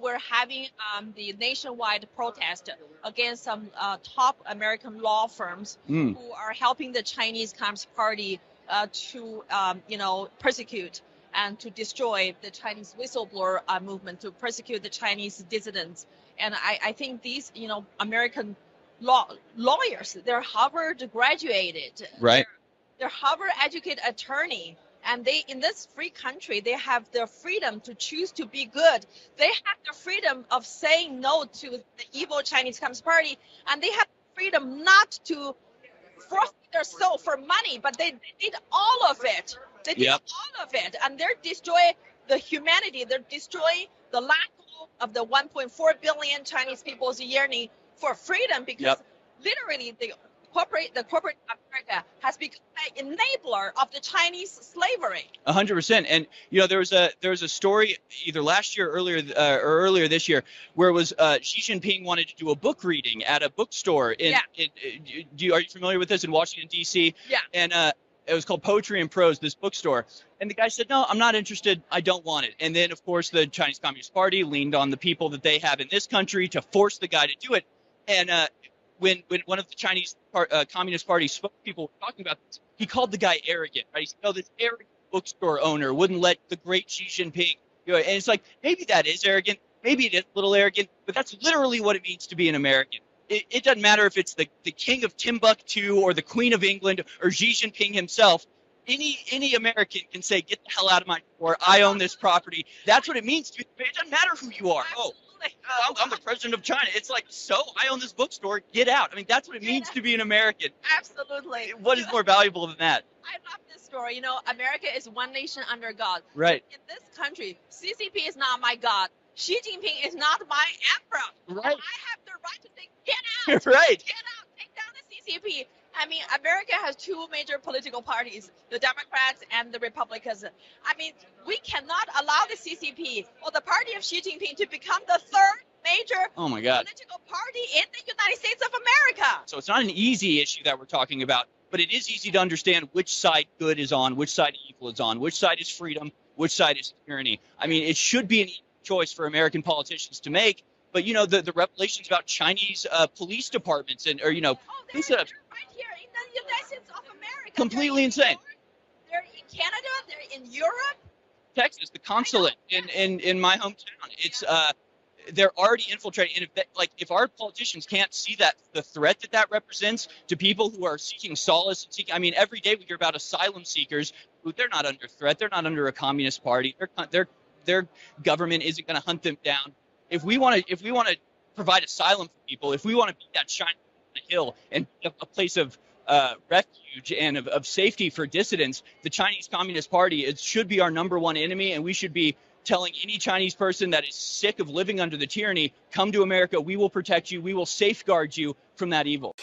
we're having the nationwide protest against some top American law firms who are helping the Chinese Communist Party to, persecute and to destroy the Chinese whistleblower movement, to persecute the Chinese dissidents. And I think these, American lawyers, they're Harvard graduated. Right. They're Harvard educated attorney. And they, in this free country, they have the freedom to choose to be good. They have the freedom of saying no to the evil Chinese Communist Party, and they have the freedom not to force their soul for money, but they did all of it. They did all of it, and they're destroying the humanity. They're destroying the lack of the 1.4 billion Chinese people's yearning for freedom, because literally the corporate America has become an enabler of the Chinese slavery. 100%. And there was a story either last year or earlier this year where it was Xi Jinping wanted to do a book reading at a bookstore are you familiar with this, in Washington D.C.? Yeah. And it was called Poetry and Prose, this bookstore. And the guy said, "No, I'm not interested. I don't want it." And then, of course, the Chinese Communist Party leaned on the people that they have in this country to force the guy to do it. And when one of the Chinese Communist Party spokespeople were talking about this, he called the guy arrogant, right? He said, "Oh, this arrogant bookstore owner wouldn't let the great Xi Jinping." And it's like, maybe that is arrogant, maybe it is a little arrogant, but that's literally what it means to be an American. It doesn't matter if it's the king of Timbuktu or the Queen of England or Xi Jinping himself. Any American can say, "Get the hell out of my store. I own this property." That's what it means to be. It doesn't matter who you are. Absolutely. I'm the president of China. It's like, so I own this bookstore. Get out. I mean, that's what it means to be an American. Absolutely. What is more valuable than that? I love this story. America is one nation under God. Right. In this country, CCP is not my God. Xi Jinping is not my emperor. Right. I have the right to say, get out. Right. Get out. Take down the CCP. I mean, America has two major political parties, the Democrats and the Republicans. I mean, we cannot allow the CCP or the party of Xi Jinping to become the third major political party in the United States of America. So it's not an easy issue that we're talking about, but it is easy to understand which side good is on, which side evil is on, which side is freedom, which side is tyranny. I mean, it should be an easy choice for American politicians to make. But, the revelations about Chinese police departments and, they're right here in the United States of America. Completely insane. They're in Canada. They're in Europe. Texas, the consulate in my hometown. It's they're already infiltrating. And if our politicians can't see that the threat that represents to people who are seeking solace, every day we hear about asylum seekers who they're not under threat. They're not under a communist party. Their government isn't going to hunt them down. If we want to provide asylum for people, if we want to be that shine on the hill and a place of refuge and of safety for dissidents, the Chinese Communist Party should be our #1 enemy, and we should be telling any Chinese person that is sick of living under the tyranny, come to America, we will protect you, we will safeguard you from that evil.